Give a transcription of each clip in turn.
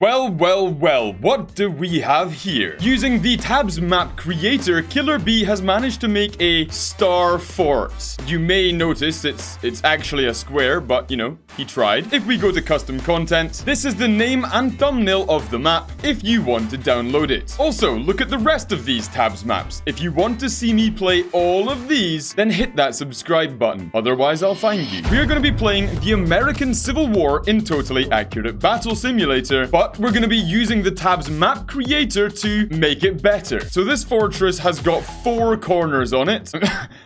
Well, what do we have here? Using the tabs map creator, Killer Bee has managed to make a star fort. You may notice it's actually a square, but you know, he tried. If we go to custom content, this is the name and thumbnail of the map if you want to download it. Also, look at the rest of these tabs maps. If you want to see me play all of these, then hit that subscribe button. Otherwise, I'll find you. We are going to be playing the American Civil War in Totally Accurate Battle Simulator, but we're going to be using the tabs map creator to make it better. So this fortress has got 4 corners on it.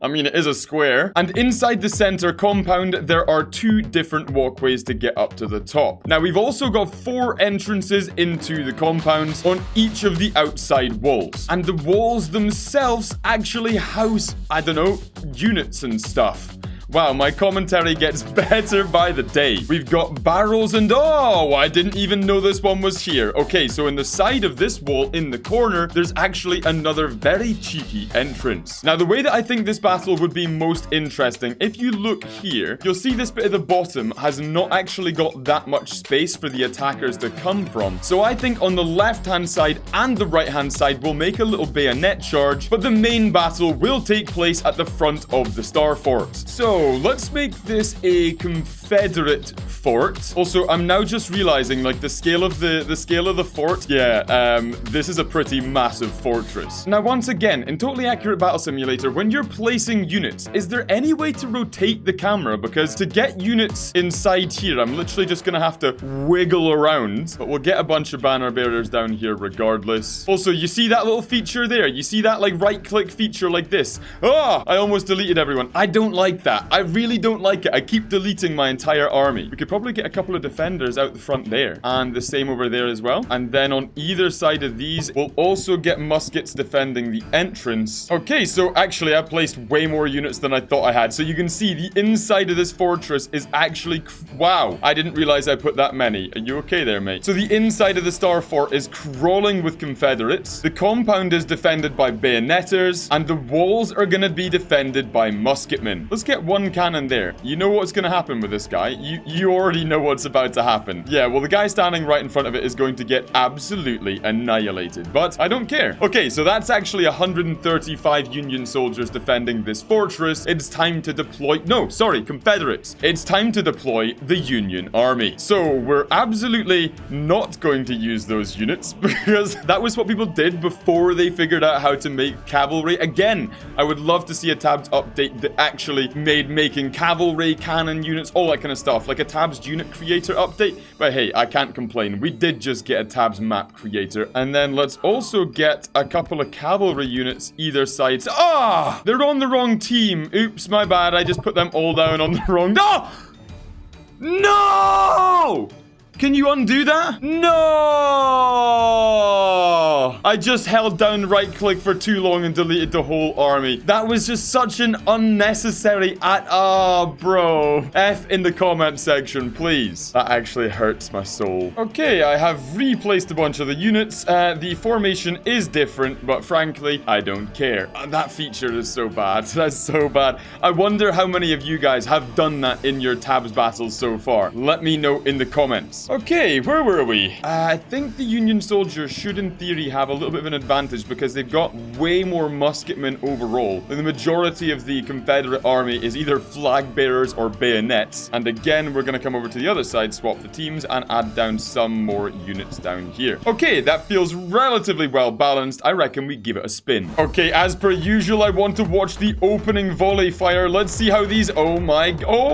I mean, it is a square. And inside the center compound, there are 2 different walkways to get up to the top. Now, we've also got 4 entrances into the compound on each of the outside walls. And the walls themselves actually house, I don't know, units and stuff. Wow, my commentary gets better by the day. We've got barrels and oh, I didn't even know this one was here. Okay, so in the side of this wall in the corner, there's actually another very cheeky entrance. Now, the way that I think this battle would be most interesting, if you look here, you'll see this bit at the bottom has not actually got that much space for the attackers to come from. So I think on the left-hand side and the right-hand side, we'll make a little bayonet charge, but the main battle will take place at the front of the Star Fort. So let's make this a Confederate fort. Also, I'm now just realizing, like, the scale of the fort. Yeah, this is a pretty massive fortress. Now, once again, in Totally Accurate Battle Simulator, when you're placing units, is there any way to rotate the camera? Because to get units inside here, I'm literally just gonna have to wiggle around. But we'll get a bunch of banner bearers down here regardless. Also, you see that little feature there? You see that, like, right-click feature like this? Oh, I almost deleted everyone. I don't like that. I really don't like it. I keep deleting my entire army. We could probably get a couple of defenders out the front there. And the same over there as well. And then on either side of these, we'll also get muskets defending the entrance. Okay, so actually I placed way more units than I thought I had. So you can see the inside of this fortress is actually... Wow, I didn't realize I put that many. Are you okay there, mate? So the inside of the Star Fort is crawling with Confederates. The compound is defended by bayonetters. And the walls are going to be defended by musketmen. Let's get one cannon there. You know what's going to happen with this guy. You already know what's about to happen. Yeah, well, the guy standing right in front of it is going to get absolutely annihilated, but I don't care. Okay, so that's actually 135 Union soldiers defending this fortress. It's time to deploy... No, sorry, Confederates. It's time to deploy the Union Army. So we're absolutely not going to use those units because that was what people did before they figured out how to make cavalry. Again, I would love to see a tabs update that actually made making cavalry, cannon units, all that kind of stuff, like a tabs unit creator update. But hey, I can't complain. We did just get a tabs map creator. And then let's also get a couple of cavalry units either side. Ah! They're on the wrong team. Oops, my bad. I just put them all down on the wrong... No! No! Can you undo that? No! I just held down right click for too long and deleted the whole army. That was just such an unnecessary bro. F in the comment section, please. That actually hurts my soul. Okay, I have replaced a bunch of the units. The formation is different, but frankly, I don't care. That feature is so bad. That's so bad. I wonder how many of you guys have done that in your tabs battles so far. Let me know in the comments. Okay, where were we? I think the Union soldiers should, in theory, have a little bit of an advantage because they've got way more musketmen overall. And the majority of the Confederate army is either flag bearers or bayonets. And again, we're going to come over to the other side, swap the teams, and add down some more units down here. Okay, that feels relatively well balanced. I reckon we give it a spin. Okay, as per usual, I want to watch the opening volley fire. Let's see how these... Oh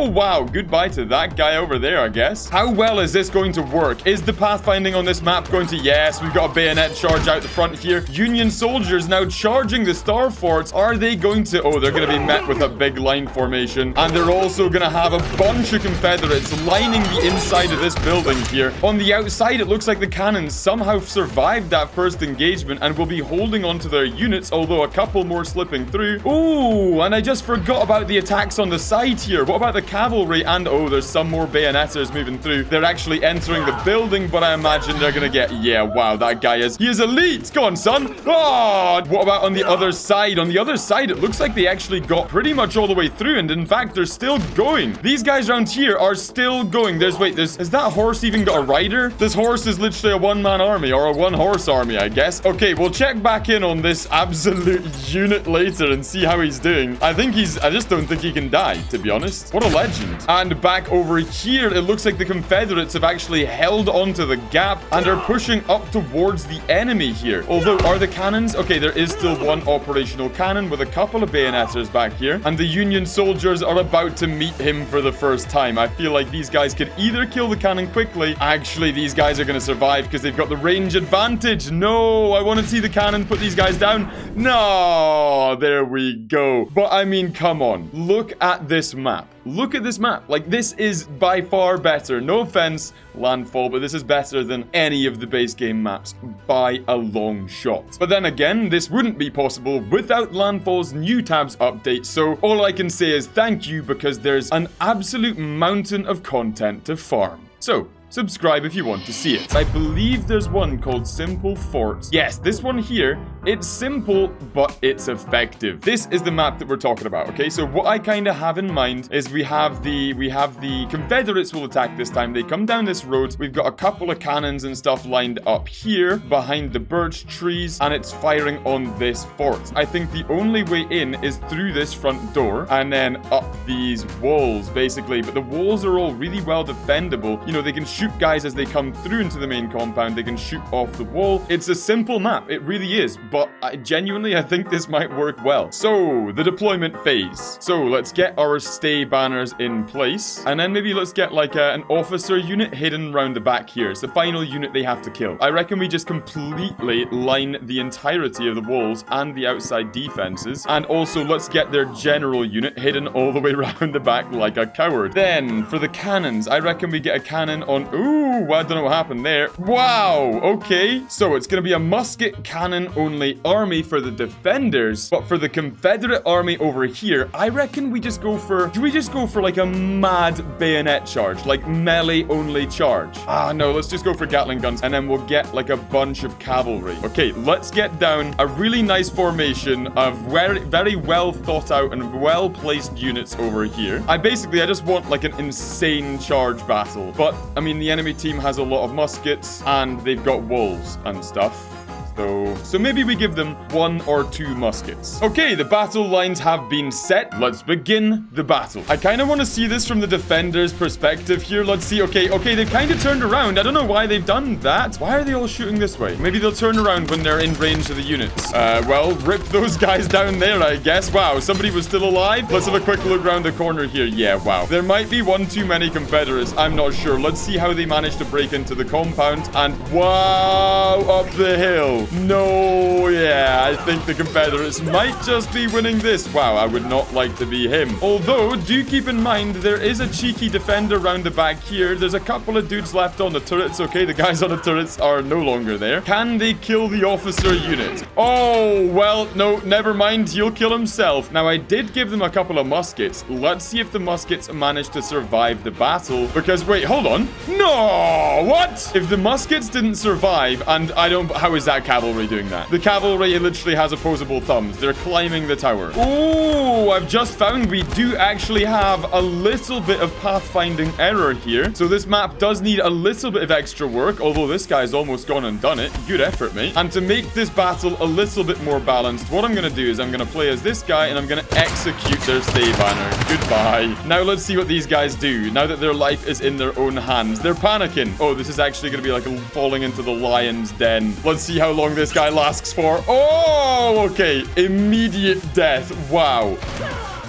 wow. Goodbye to that guy over there, I guess. How well is this going to work? Is the pathfinding on this map going to... Yes, we've got a bayonet charge out the front here. Union soldiers now charging the Star Forts. Are they going to... Oh, they're going to be met with a big line formation. And they're also going to have a bunch of Confederates lining the inside of this building here. On the outside, it looks like the cannons somehow survived that first engagement and will be holding onto their units, although a couple more slipping through. Ooh, and I just forgot about the attacks on the side here. What about the cavalry? And, oh, there's some more bayonetters moving through. They're actually entering the building, but I imagine they're gonna get... Yeah, wow, that guy he is elite. Go on, son. Oh, what about on the other side? On the other side, it looks like they actually got pretty much all the way through, and in fact, they're still going. These guys around here are still going. Has that horse even got a rider? This horse is literally a one-man army, or a one-horse army, I guess. Okay, we'll check back in on this absolute unit later and see how he's doing. I just don't think he can die, to be honest. What a legend. And back over here, it looks like the Confederates have actually held onto the gap and are pushing up towards the enemy here. Although, are the cannons? Okay, there is still one operational cannon with a couple of bayonetters back here. And the Union soldiers are about to meet him for the first time. I feel like these guys could either kill the cannon quickly. Actually, these guys are going to survive because they've got the range advantage. No, I want to see the cannon put these guys down. No, there we go. But I mean, come on. Look at this map. Look at this map. Like, this is by far better. No offense, Landfall, but this is better than any of the base game maps by a long shot. But then again, this wouldn't be possible without Landfall's new tabs update. So all I can say is thank you, because there's an absolute mountain of content to farm. So subscribe if you want to see it. I believe there's one called Simple Fort. Yes, this one here, it's simple, but it's effective. This is the map that we're talking about, okay? So what I kind of have in mind is we have the Confederates will attack this time. They come down this road. We've got a couple of cannons and stuff lined up here behind the birch trees, and it's firing on this fort. I think the only way in is through this front door and then up these walls, basically. But the walls are all really well defendable. You know, they can shoot guys as they come through into the main compound. They can shoot off the wall. It's a simple map. It really is. But I think this might work well. So, the deployment phase. So, let's get our stay banners in place. And then maybe let's get like an officer unit hidden around the back here. It's the final unit they have to kill. I reckon we just completely line the entirety of the walls and the outside defenses. And also, let's get their general unit hidden all the way around the back like a coward. Then, for the cannons, I reckon we get a cannon on... Ooh, I don't know what happened there. Wow, okay. So, it's going to be a musket cannon only army for the defenders, but for the Confederate army over here, I reckon we just go for... Do we just go for like a mad bayonet charge? Like melee only charge? Ah, no, let's just go for Gatling guns, and then we'll get like a bunch of cavalry. Okay, let's get down a really nice formation of very well thought out and well placed units over here. I just want like an insane charge battle. But, I mean, the enemy team has a lot of muskets, and they've got wolves and stuff. So maybe we give them 1 or 2 muskets. Okay, the battle lines have been set. Let's begin the battle. I kind of want to see this from the defenders' perspective here. Let's see. Okay, they've kind of turned around. I don't know why they've done that. Why are they all shooting this way? Maybe they'll turn around when they're in range of the units. Well, rip those guys down there, I guess. Wow, somebody was still alive. Let's have a quick look around the corner here. Yeah, wow. There might be one too many Confederates. I'm not sure. Let's see how they managed to break into the compound. And wow, up the hill. No, yeah, I think the Confederates might just be winning this. Wow, I would not like to be him. Although, do keep in mind, there is a cheeky defender around the back here. There's a couple of dudes left on the turrets. Okay, the guys on the turrets are no longer there. Can they kill the officer unit? Oh, well, no, never mind. He'll kill himself. Now, I did give them a couple of muskets. Let's see if the muskets managed to survive the battle. Because, wait, hold on. No, what? If the muskets didn't survive, and how is that cavalry doing that? The cavalry literally has opposable thumbs. They're climbing the tower. Ooh, I've just found we do actually have a little bit of pathfinding error here. So this map does need a little bit of extra work, although this guy's almost gone and done it. Good effort, mate. And to make this battle a little bit more balanced, what I'm going to do is I'm going to play as this guy, and I'm going to execute their stay banner. Goodbye. Now let's see what these guys do. Now that their life is in their own hands. They're panicking. Oh, this is actually going to be like falling into the lion's den. Let's see how long this guy lasts for. Oh, okay. Immediate death. Wow.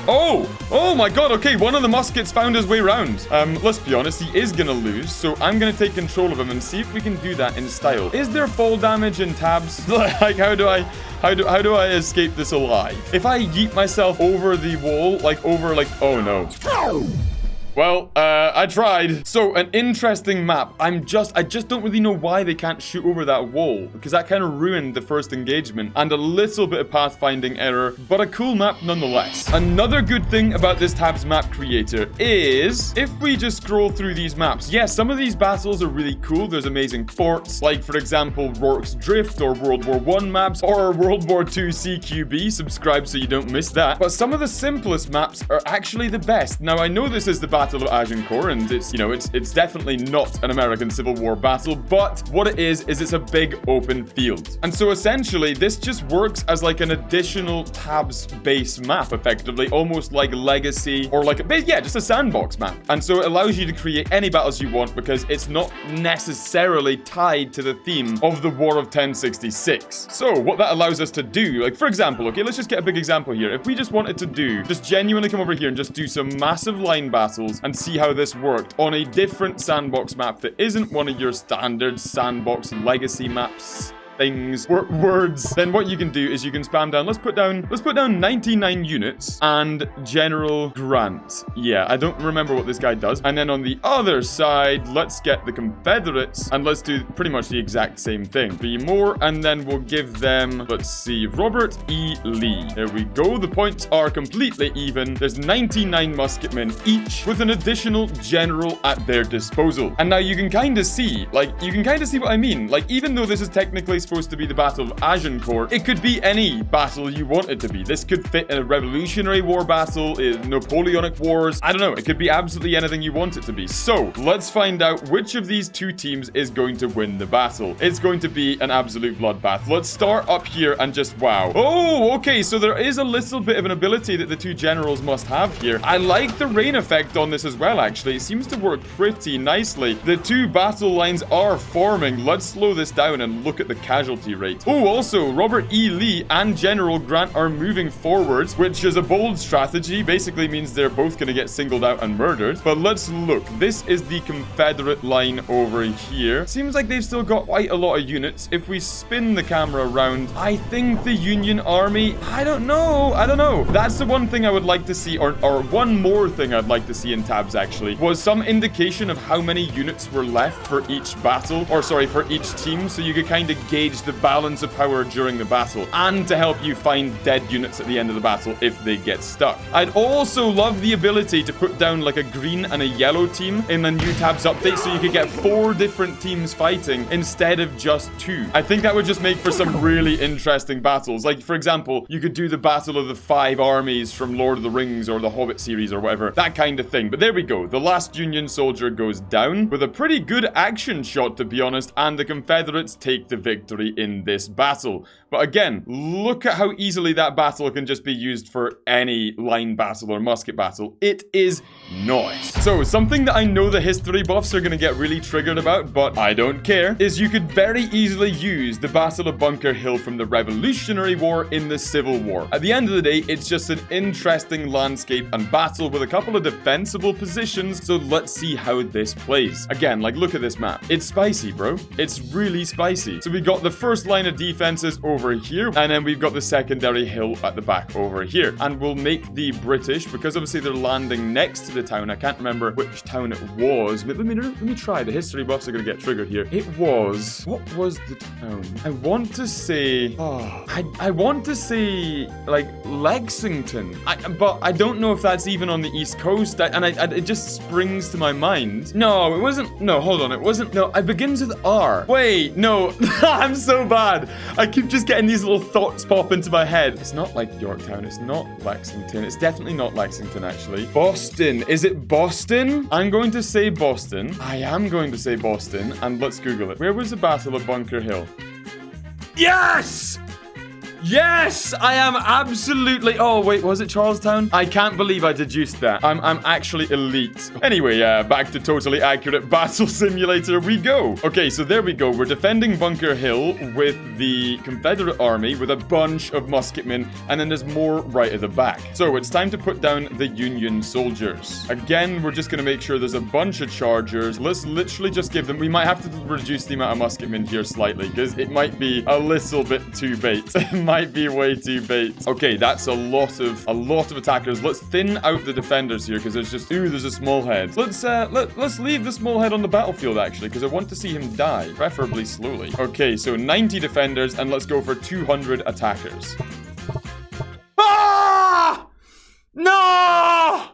Oh my god, okay, one of the muskets found his way around. Let's be honest, he is gonna lose, so I'm gonna take control of him and see if we can do that in style. Is there fall damage in tabs? Like, how do I escape this alive? If I yeet myself over the wall, oh no. Well, I tried. So, an interesting map. I just don't really know why they can't shoot over that wall, because that kind of ruined the first engagement, and a little bit of pathfinding error, but a cool map nonetheless. Another good thing about this tabs map creator is, if we just scroll through these maps, yes, some of these battles are really cool. There's amazing forts, like, for example, Rourke's Drift, or World War I maps, or World War II CQB. Subscribe so you don't miss that. But some of the simplest maps are actually the best. Now, I know this is the Battle of Agincourt, and it's, you know, it's definitely not an American Civil War battle, but what it is it's a big open field. And so essentially, this just works as like an additional tabs base map, effectively, almost like Legacy, or like just a sandbox map. And so it allows you to create any battles you want, because it's not necessarily tied to the theme of the War of 1066. So what that allows us to do, like, for example, okay, let's just get a big example here. If we just wanted to just genuinely come over here and just do some massive line battles and see how this worked on a different sandbox map that isn't one of your standard sandbox Legacy maps words, then what you can do is you can spam down, let's put down 99 units and General Grant. Yeah, I don't remember what this guy does. And then on the other side, let's get the Confederates and let's do pretty much the exact same thing. Be more, and then we'll give them, let's see, Robert E. Lee. There we go. The points are completely even. There's 99 musketmen each with an additional general at their disposal. And now you can kind of see, what I mean. Like, even though this is technically supposed to be the Battle of Agincourt, it could be any battle you want it to be. This could fit in a Revolutionary War battle, in Napoleonic Wars. I don't know. It could be absolutely anything you want it to be. So let's find out which of these two teams is going to win the battle. It's going to be an absolute bloodbath. Let's start up here and just wow. Oh, okay. So there is a little bit of an ability that the two generals must have here. I like the rain effect on this as well, actually. It seems to work pretty nicely. The two battle lines are forming. Let's slow this down and look at the casualty rate. Oh, also, Robert E. Lee and General Grant are moving forwards, which is a bold strategy. Basically means they're both going to get singled out and murdered. But let's look. This is the Confederate line over here. Seems like they've still got quite a lot of units. If we spin the camera around, I think the Union Army, I don't know. That's the one thing I would like to see, or one more thing I'd like to see in tabs, actually, was some indication of how many units were left for each battle, or sorry, for each team, so you could kind of gauge the balance of power during the battle, and to help you find dead units at the end of the battle if they get stuck. I'd also love the ability to put down like a green and a yellow team in the new tabs update, so you could get 4 different teams fighting instead of just 2. I think that would just make for some really interesting battles. Like, for example, you could do the Battle of the 5 Armies from Lord of the Rings or the Hobbit series or whatever, that kind of thing. But there we go. The last Union soldier goes down with a pretty good action shot, to be honest, and the Confederates take the victory in this battle. But again, look at how easily that battle can just be used for any line battle or musket battle. It is nice. So something that I know the history buffs are going to get really triggered about, but I don't care, is you could very easily use the Battle of Bunker Hill from the Revolutionary War in the Civil War. At the end of the day, it's just an interesting landscape and battle with a couple of defensible positions, so let's see how this plays. Again, like, look at this map. It's spicy, bro. It's really spicy. So we got the first line of defenses over here, and then we've got the secondary hill at the back over here. And we'll make the British, because obviously they're landing next to the town. I can't remember which town it was. Let me try. The history buffs are going to get triggered here. It was... What was the town? I want to say... I want to say, like, Lexington. But I don't know if that's even on the East Coast. It just springs to my mind. No, it wasn't... No, hold on. It wasn't... No, it begins with R. Wait, no. I'm so bad. I keep just getting these little thoughts pop into my head. It's not like Yorktown. It's not Lexington. It's definitely not Lexington, actually. Boston. Is it Boston? I'm going to say Boston. I am going to say Boston. And let's Google it. Where was the Battle of Bunker Hill? Yes! Yes! I am absolutely... Oh, wait, was it Charlestown? I can't believe I deduced that. I'm actually elite. Anyway, back to totally accurate battle simulator we go. Okay, so there we go. We're defending Bunker Hill with the Confederate army with a bunch of musketmen, and then there's more right at the back. So it's time to put down the Union soldiers. Again, we're just going to make sure there's a bunch of chargers. Let's literally just give them... We might have to reduce the amount of musketmen here slightly, because it might be a little bit too bait. might be way too bait. Okay, that's a lot of attackers. Let's thin out the defenders here because there's a small head. Let's leave the small head on the battlefield actually because I want to see him die, preferably slowly. Okay, so 90 defenders and let's go for 200 attackers. Ah! No!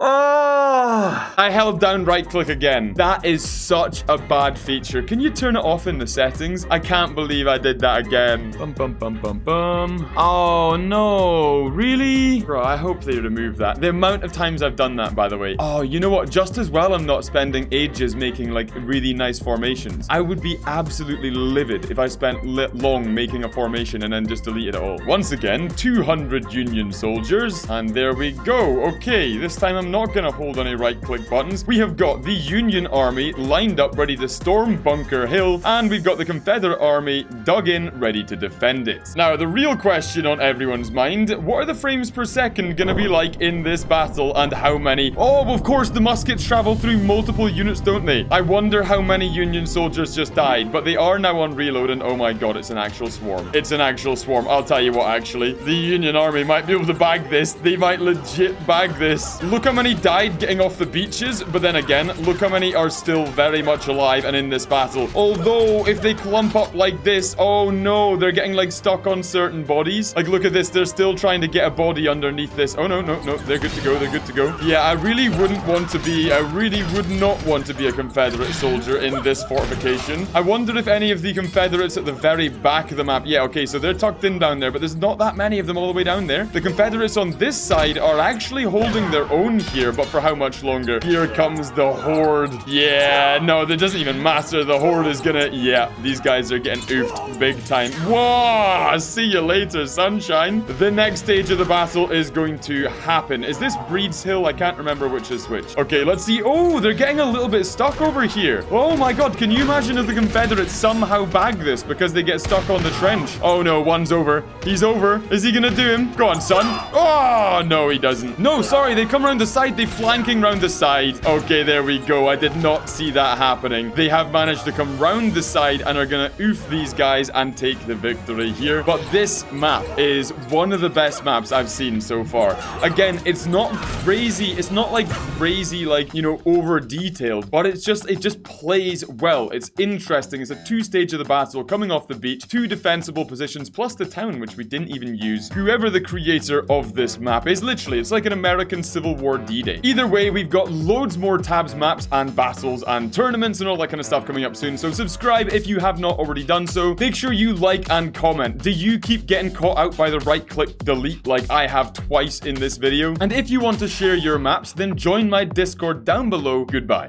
Oh, I held down right click again. That is such a bad feature. Can you turn it off in the settings? I can't believe I did that again. Bum, bum, bum, bum, bum. Oh, no. Really? Bro, I hope they remove that. The amount of times I've done that, by the way. Oh, you know what? Just as well I'm not spending ages making, like, really nice formations. I would be absolutely livid if I spent long making a formation and then just deleted it all. Once again, 200 Union soldiers. And there we go. Okay, this time I'm not gonna hold any right-click buttons. We have got the Union army lined up, ready to storm Bunker Hill, and we've got the Confederate army dug in, ready to defend it. Now, the real question on everyone's mind, what are the frames per second gonna be like in this battle, and how many? Oh, of course, the muskets travel through multiple units, don't they? I wonder how many Union soldiers just died, but they are now on reload, and oh my god, it's an actual swarm. It's an actual swarm. I'll tell you what, actually, the Union army might be able to bag this. They might legit bag this. Look how many died getting off the beaches, but then again, look how many are still very much alive and in this battle. Although, if they clump up like this, oh no, they're getting like stuck on certain bodies. Like, look at this, they're still trying to get a body underneath this. Oh no, no, no, they're good to go, they're good to go. Yeah, I really would not want to be a Confederate soldier in this fortification. I wonder if any of the Confederates at the very back of the map, yeah, okay, so they're tucked in down there, but there's not that many of them all the way down there. The Confederates on this side are actually holding their own here, but for how much longer? Here comes the Horde. Yeah, no, that doesn't even matter. The Horde is gonna, yeah, these guys are getting oofed big time. Whoa, see you later, sunshine. The next stage of the battle is going to happen. Is this Breed's Hill? I can't remember which is which. Okay, let's see. Oh, they're getting a little bit stuck over here. Oh my god, can you imagine if the Confederates somehow bag this because they get stuck on the trench? Oh no, one's over. He's over. Is he gonna do him? Go on, son. Oh, no, he doesn't. No, sorry, they come around the side. They flanking round the side. Okay, there we go. I did not see that happening. They have managed to come round the side and are gonna oof these guys and take the victory here. But this map is one of the best maps I've seen so far. Again, it's not crazy. It's not like crazy, like, you know, over detailed, but it just plays well. It's interesting. It's a two-stage of the battle coming off the beach, two defensible positions plus the town, which we didn't even use. Whoever the creator of this map is, literally, it's like an American Civil War D-Day. Either way, we've got loads more tabs, maps, and battles, and tournaments, and all that kind of stuff coming up soon. So subscribe if you have not already done so. Make sure you like and comment. Do you keep getting caught out by the right-click delete like I have twice in this video? And if you want to share your maps, then join my Discord down below. Goodbye.